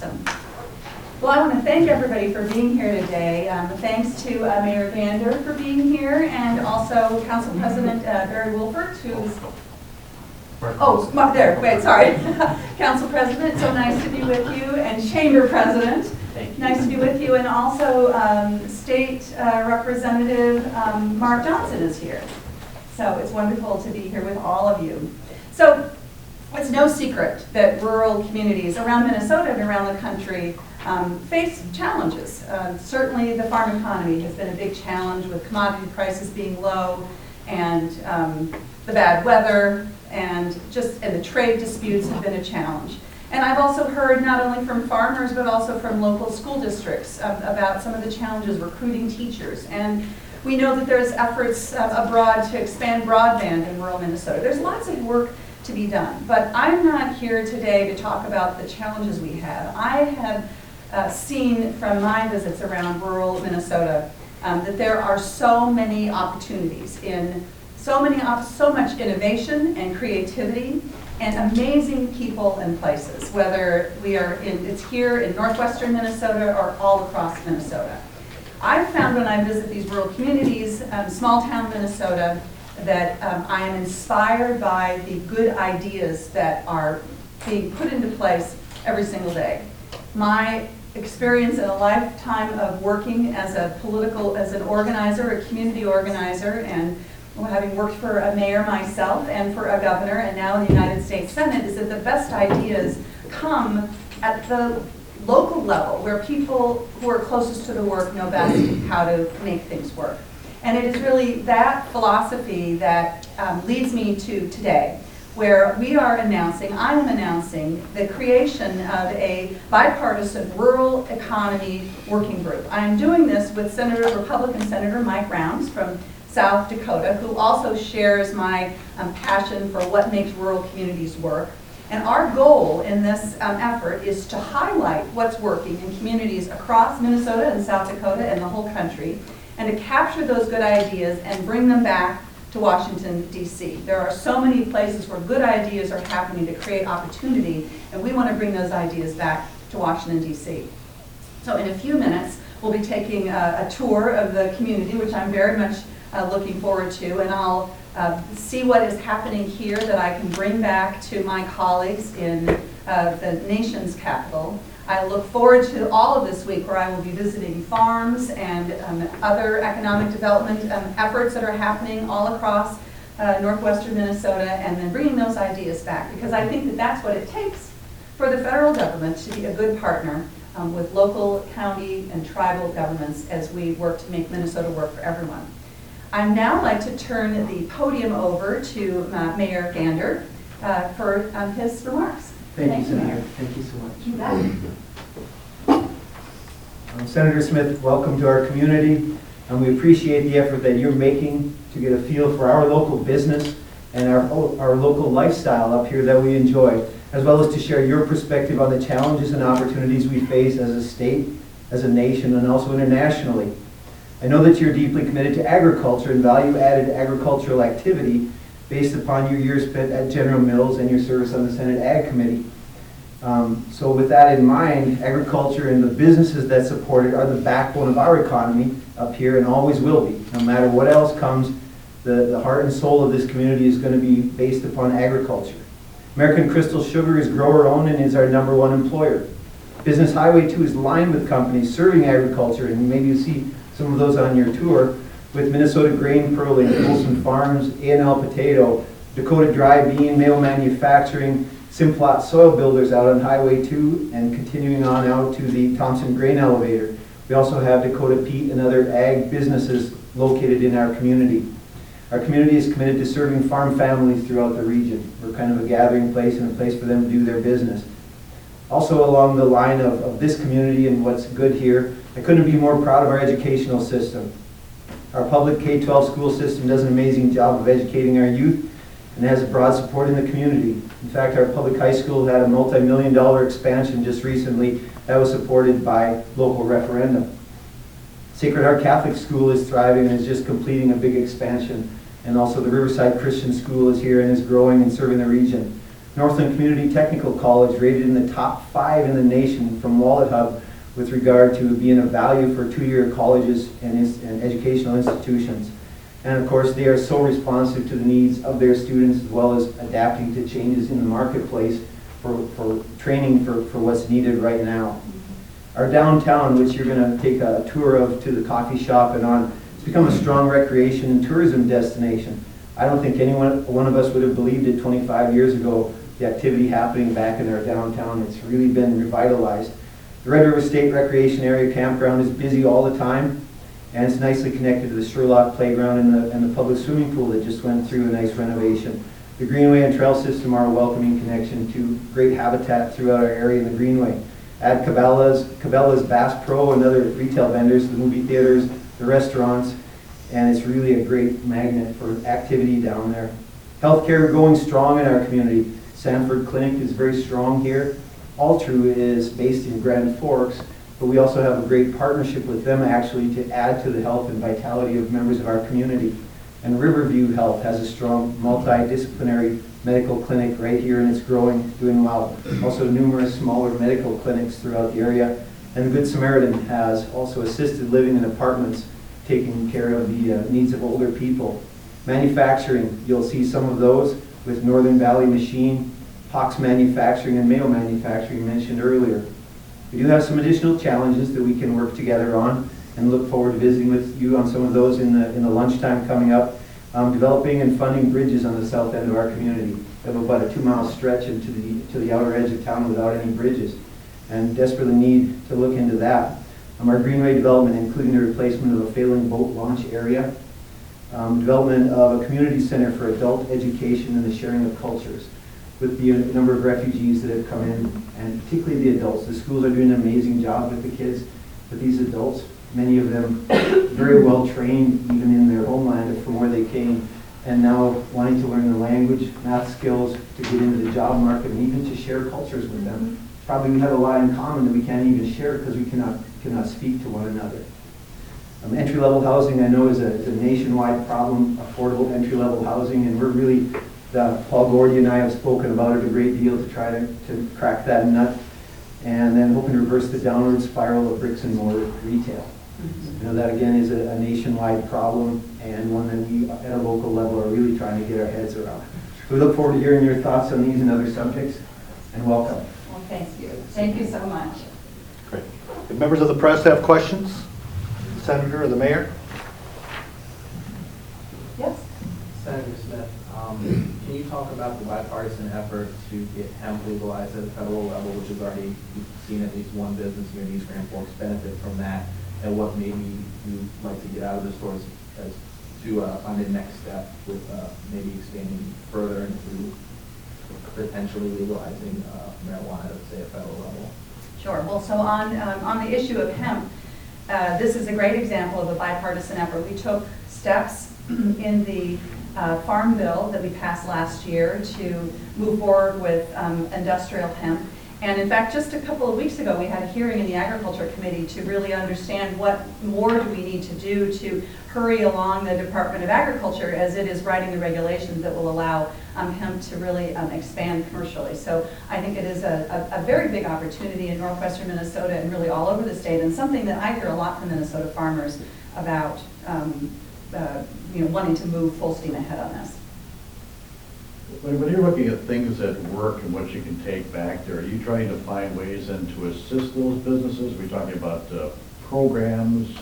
Awesome. Well, I want to thank everybody for being here today. Thanks to Mayor Gander for being here, and also Council President Barry Wolfert, who's Council President, so nice to be with you, and Chamber President, nice to be with you, and also State Representative Mark Johnson is here. So it's wonderful to be here with all of you. So it's no secret that rural communities around Minnesota and around the country face challenges. Certainly the farm economy has been a big challenge, with commodity prices being low, and the bad weather, and the trade disputes have been a challenge. And I've also heard not only from farmers but also from local school districts about some of the challenges recruiting teachers. And we know that there's efforts abroad to expand broadband in rural Minnesota. There's lots of work to be done, but I'm not here today to talk about the challenges we have. I have seen from my visits around rural Minnesota that there are so many opportunities in so much innovation and creativity and amazing people and places, whether it's here in northwestern Minnesota or all across Minnesota. I've found when I visit these rural communities, small town Minnesota, that I am inspired by the good ideas that are being put into place every single day. My experience in a lifetime of working as an organizer, a community organizer, and having worked for a mayor myself and for a governor and now the United States Senate, is that the best ideas come at the local level, where people who are closest to the work know best how to make things work. And it is really that philosophy that leads me to today, where I am announcing the creation of a bipartisan rural economy working group. I'm doing this with Republican Senator Mike Rounds from South Dakota, who also shares my passion for what makes rural communities work. And our goal in this effort is to highlight what's working in communities across Minnesota and South Dakota and the whole country, and to capture those good ideas and bring them back to Washington, D.C. There are so many places where good ideas are happening to create opportunity, and we want to bring those ideas back to Washington, D.C. So in a few minutes, we'll be taking a tour of the community, which I'm very much looking forward to, and I'll see what is happening here that I can bring back to my colleagues in the nation's capital. I look forward to all of this week, where I will be visiting farms and other economic development efforts that are happening all across northwestern Minnesota, and then bringing those ideas back, because I think that that's what it takes for the federal government to be a good partner with local, county, and tribal governments as we work to make Minnesota work for everyone. I'd now like to turn the podium over to Mayor Gander for his remarks. Thank you, Senator. Mayor. Thank you so much. You bet. Senator Smith, welcome to our community, and we appreciate the effort that you're making to get a feel for our local business and our local lifestyle up here that we enjoy, as well as to share your perspective on the challenges and opportunities we face as a state, as a nation, and also internationally. I know that you're deeply committed to agriculture and value-added agricultural activity based upon your years spent at General Mills and your service on the Senate Ag Committee. So with that in mind, agriculture and the businesses that support it are the backbone of our economy up here, and always will be. No matter what else comes, the heart and soul of this community is going to be based upon agriculture. American Crystal Sugar is grower-owned and is our #1 employer. Business Highway 2 is lined with companies serving agriculture, and maybe you see some of those on your tour, with Minnesota Grain Pearling, Olson Farms, A&L Potato, Dakota Dry Bean, Mayo Manufacturing, Simplot Soil Builders out on Highway 2, and continuing on out to the Thompson Grain Elevator. We also have Dakota Peat and other ag businesses located in our community. Our community is committed to serving farm families throughout the region. We're kind of a gathering place and a place for them to do their business. Also along the line of this community and what's good here, I couldn't be more proud of our educational system. Our public K-12 school system does an amazing job of educating our youth and has a broad support in the community. In fact, our public high school had a multi-million-dollar expansion just recently that was supported by local referendum. Sacred Heart Catholic School is thriving and is just completing a big expansion. And also the Riverside Christian School is here and is growing and serving the region. Northland Community Technical College rated in the top 5 in the nation from Wallet Hub with regard to being a value for two-year colleges and educational institutions. And of course, they are so responsive to the needs of their students as well as adapting to changes in the marketplace for training for what's needed right now. Our downtown, which you're going to take a tour of to the coffee shop and on, it's become a strong recreation and tourism destination. I don't think one of us would have believed it 25 years ago, the activity happening back in our downtown. It's really been revitalized. The Red River State Recreation Area campground is busy all the time, and it's nicely connected to the Sherlock Playground and the public swimming pool that just went through a nice renovation. The Greenway and Trail System are a welcoming connection to great habitat throughout our area in the Greenway. Add Cabela's Bass Pro and other retail vendors, the movie theaters, the restaurants, and it's really a great magnet for activity down there. Healthcare going strong in our community. Sanford Clinic is very strong here. Altru is based in Grand Forks, but we also have a great partnership with them actually to add to the health and vitality of members of our community. And Riverview Health has a strong multidisciplinary medical clinic right here, and it's growing, doing well. Also numerous smaller medical clinics throughout the area. And the Good Samaritan has also assisted living in apartments, taking care of the needs of older people. Manufacturing, you'll see some of those with Northern Valley Machine, Hawks Manufacturing, and Mayo Manufacturing mentioned earlier. We do have some additional challenges that we can work together on, and look forward to visiting with you on some of those in the lunchtime coming up. Developing and funding bridges on the south end of our community. We have about a 2-mile stretch into the outer edge of town without any bridges, and desperately need to look into that. Our Greenway development, including the replacement of a failing boat launch area, development of a community center for adult education and the sharing of cultures. With the number of refugees that have come in, and particularly the adults. The schools are doing an amazing job with the kids, but these adults, many of them very well trained even in their homeland from where they came, and now wanting to learn the language, math skills, to get into the job market, and even to share cultures with them. Probably we have a lot in common that we can't even share because we cannot speak to one another. Entry-level housing, I know, is a nationwide problem, affordable entry-level housing, and we're really, Paul Gordy and I have spoken about it a great deal to try to crack that nut, and then hoping to reverse the downward spiral of bricks and mortar retail. You know, that again is a nationwide problem, and one that we at a local level are really trying to get our heads around. We look forward to hearing your thoughts on these and other subjects, and welcome. Well, thank you. Thank you so much. Great. If members of the press have questions, the Senator or the Mayor? Yes? Senator Smith, can you talk about the bipartisan effort to get hemp legalized at a federal level, which has already seen at least one business here in East Grand Forks benefit from that, and what maybe you'd like to get out of the stores as to on the next step with maybe expanding further into potentially legalizing marijuana at, say, a federal level? Sure. Well, so on the issue of hemp, this is a great example of a bipartisan effort. We took steps in the farm bill that we passed last year to move forward with industrial hemp. And in fact, just a couple of weeks ago, we had a hearing in the Agriculture Committee to really understand what more do we need to do to hurry along the Department of Agriculture as it is writing the regulations that will allow hemp to really expand commercially. So I think it is a very big opportunity in northwestern Minnesota and really all over the state, and something that I hear a lot from Minnesota farmers about wanting to move full steam ahead on this. When you're looking at things that work and what you can take back there, are you trying to find ways then to assist those businesses? Are we talking about programs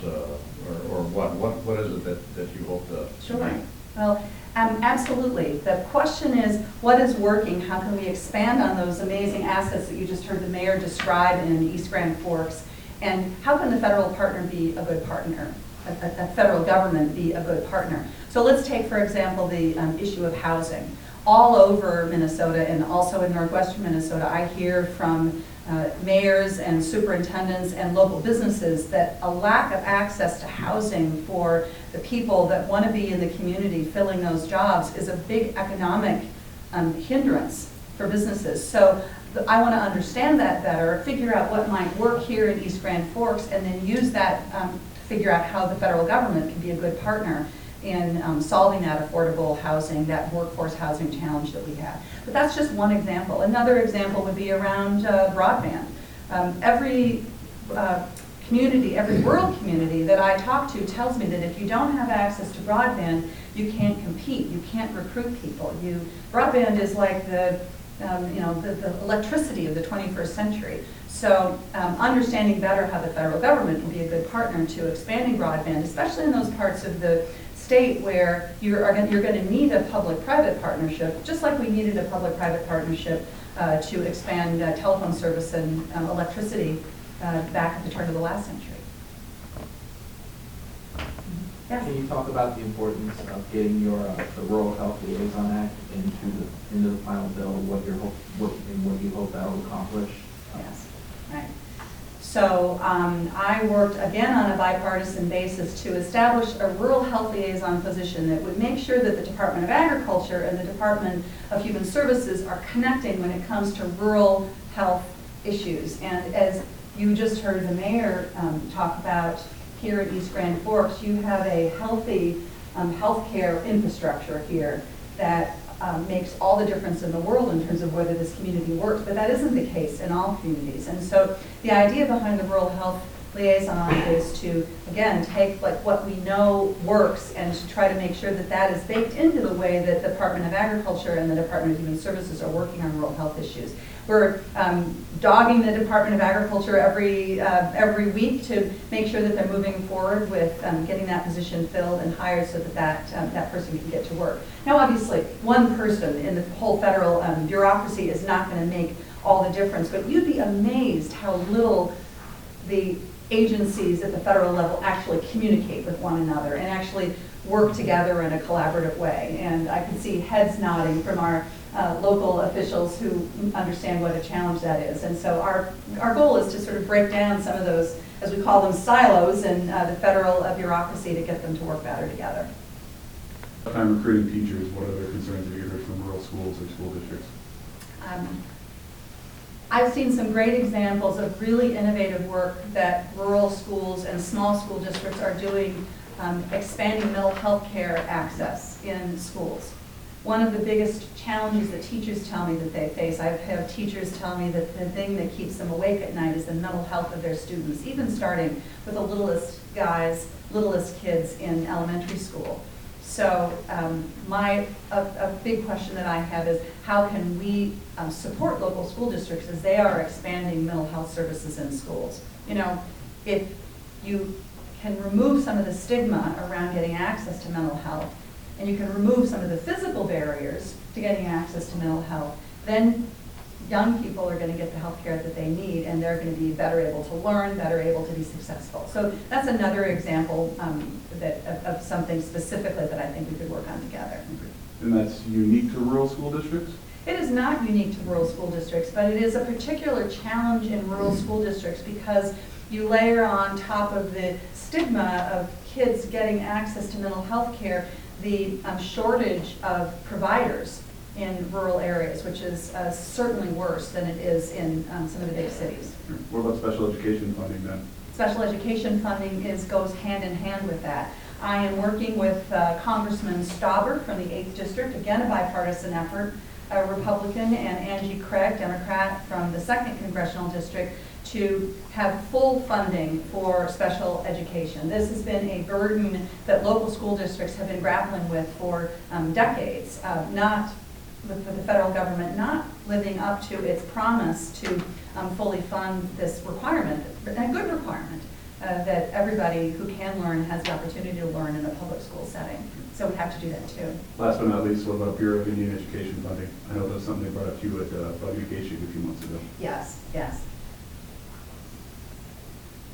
or what is it that you hope to Sure. make? Well, absolutely. The question is, what is working? How can we expand on those amazing assets that you just heard the mayor describe in East Grand Forks? And how can the federal partner be a good partner? A federal government be a good partner? So let's take, for example, the issue of housing. All over Minnesota and also in northwestern Minnesota, I hear from mayors and superintendents and local businesses that a lack of access to housing for the people that want to be in the community filling those jobs is a big economic hindrance for businesses. So I want to understand that better, figure out what might work here in East Grand Forks, and then use that to figure out how the federal government can be a good partner in solving that affordable housing, that workforce housing challenge that we have. But that's just one example. Another example would be around broadband. Every community, every rural community that I talk to tells me that if you don't have access to broadband, you can't compete, you can't recruit people. Broadband is like the electricity of the 21st century. So understanding better how the federal government can be a good partner to expanding broadband, especially in those parts of the state where you're going to need a public-private partnership, just like we needed a public-private partnership to expand telephone service and electricity back at the turn of the last century. Yes. Can you talk about the importance of getting your the Rural Health Liaison Act into the final bill, what you hope that will accomplish? Yes, right. So I worked again on a bipartisan basis to establish a rural health liaison position that would make sure that the Department of Agriculture and the Department of Human Services are connecting when it comes to rural health issues. And as you just heard the mayor talk about here at East Grand Forks, you have a healthy healthcare infrastructure here that makes all the difference in the world in terms of whether this community works, but that isn't the case in all communities. And so the idea behind the Rural Health Liaison is to, again, take like what we know works and to try to make sure that that is baked into the way that the Department of Agriculture and the Department of Human Services are working on rural health issues. We're dogging the Department of Agriculture every week to make sure that they're moving forward with getting that position filled and hired so that that person can get to work. Now, obviously, one person in the whole federal bureaucracy is not going to make all the difference, but you'd be amazed how little the agencies at the federal level actually communicate with one another and actually work together in a collaborative way. And I can see heads nodding from our local officials who understand what a challenge that is. And so our goal is to sort of break down some of those, as we call them, silos in the federal bureaucracy to get them to work better together. Time recruiting teachers, what other concerns have you heard from rural schools or school districts? I've seen some great examples of really innovative work that rural schools and small school districts are doing, expanding mental health care access in schools. One of the biggest challenges that teachers tell me that they face, I've had teachers tell me that the thing that keeps them awake at night is the mental health of their students, even starting with the littlest guys, littlest kids in elementary school. So a big question that I have is how can we support local school districts as they are expanding mental health services in schools? You know, if you can remove some of the stigma around getting access to mental health, and you can remove some of the physical barriers to getting access to mental health, then young people are going to get the health care that they need, and they're going to be better able to learn, better able to be successful. So that's another example of something specifically that I think we could work on together. And that's unique to rural school districts? It is not unique to rural school districts, but it is a particular challenge in rural school districts because you layer on top of the stigma of kids getting access to mental health care the shortage of providers in rural areas, which is certainly worse than it is in some of the big cities. What about special education funding then? Special education funding goes hand in hand with that. I am working with Congressman Stauber from the 8th District, again a bipartisan effort, a Republican, and Angie Craig, Democrat from the 2nd Congressional District, to have full funding for special education. This has been a burden that local school districts have been grappling with for decades, with the federal government not living up to its promise to fully fund this requirement, a good requirement, that everybody who can learn has the opportunity to learn in a public school setting. So we have to do that too. Last but not least, what about Bureau of Indian Education funding? I know that's something they brought up to you at Education a few months ago. Yes, yes.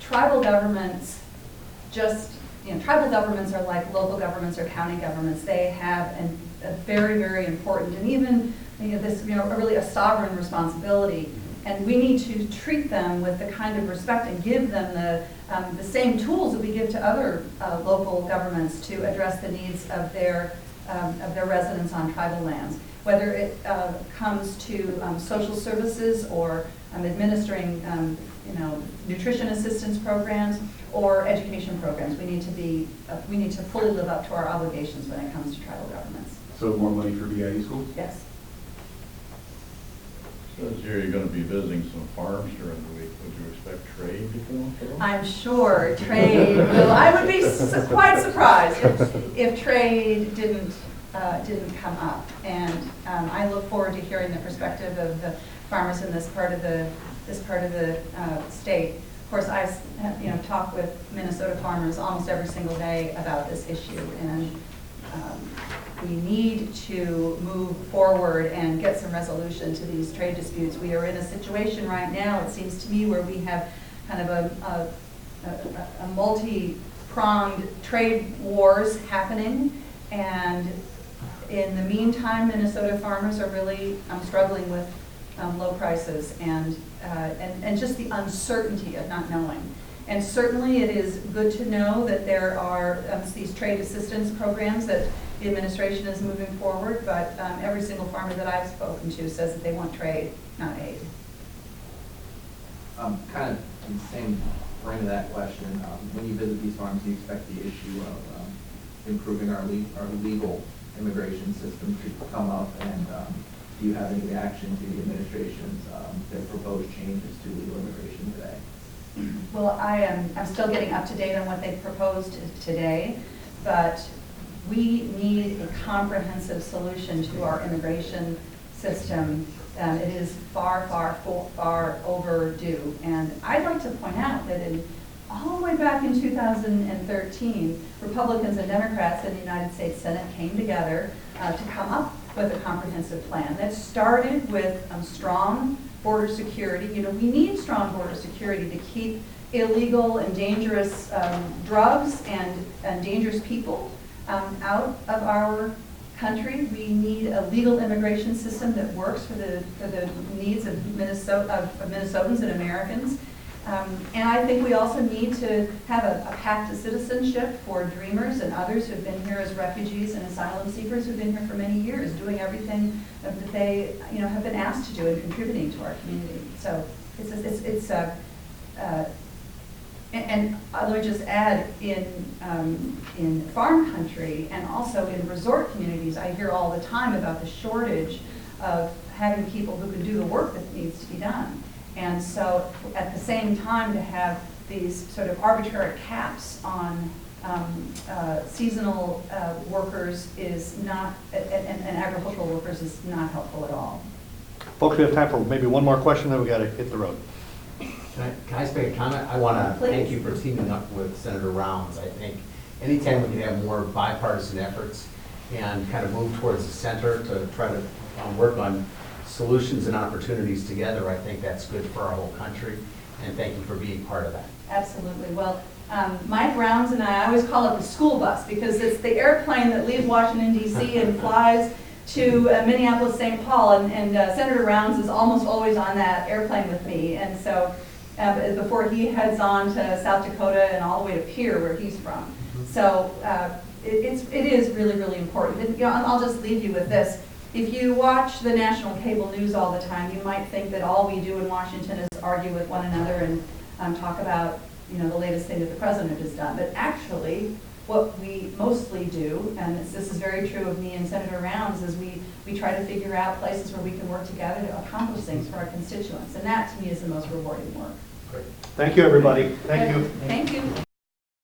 Tribal governments tribal governments are like local governments or county governments. They have a very, very important and even really a sovereign responsibility. And we need to treat them with the kind of respect and give them the same tools that we give to other local governments to address the needs of their residents on tribal lands. Whether it comes to social services or administering nutrition assistance programs, or education programs. We need to fully live up to our obligations when it comes to tribal governments. So more money for BIE schools? Yes. Says here you're gonna be visiting some farms during the week. Would you expect trade to come up? I'm sure trade will, I would be quite surprised if trade didn't come up. And I look forward to hearing the perspective of the farmers in this part of the state. Of course, I talk with Minnesota farmers almost every single day about this issue, and we need to move forward and get some resolution to these trade disputes. We are in a situation right now, it seems to me, where we have kind of a multi-pronged trade wars happening, and in the meantime, Minnesota farmers are really struggling with low prices and just the uncertainty of not knowing. And certainly it is good to know that there are these trade assistance programs that the administration is moving forward, but every single farmer that I've spoken to says that they want trade, not aid. Kind of in the same frame of that question, when you visit these farms, do you expect the issue of improving our legal immigration system to come up, and do you have any reaction to the administration's their proposed changes to legal immigration today? Well, I'm still getting up to date on what they proposed today, but we need a comprehensive solution to our immigration system. It is far, far, far overdue. And I'd like to point out that all the way back in 2013, Republicans and Democrats in the United States Senate came together to come up with a comprehensive plan that started with strong border security. You know, we need strong border security to keep illegal and dangerous drugs and dangerous people out of our country. We need a legal immigration system that works for the needs of Minnesotans and Americans. And I think we also need to have a path to citizenship for dreamers and others who have been here as refugees and asylum seekers who've been here for many years, doing everything that they have been asked to do and contributing to our community. So and let me just add, in farm country and also in resort communities, I hear all the time about the shortage of having people who can do the work that needs to be done. And so at the same time, to have these sort of arbitrary caps on seasonal workers is not, and agricultural workers is not helpful at all. Folks, we have time for maybe one more question, then we got to hit the road. Can I just make a comment? I want to thank you for teaming up with Senator Rounds. I think anytime we can have more bipartisan efforts and kind of move towards the center to try to work on solutions and opportunities together, I think that's good for our whole country. And thank you for being part of that. Absolutely. Well, Mike Rounds and I always call it the school bus, because it's the airplane that leaves Washington, D.C. and flies to Minneapolis, St. Paul, and Senator Rounds is almost always on that airplane with me. And so before he heads on to South Dakota and all the way to Pierre, where he's from. So it is really, really important. And, I'll just leave you with this. If you watch the national cable news all the time, you might think that all we do in Washington is argue with one another and talk about the latest thing that the president has done. But actually, what we mostly do, and this is very true of me and Senator Rounds, is we try to figure out places where we can work together to accomplish things for our constituents. And that, to me, is the most rewarding work. Thank you, everybody. Thank you. Thank you.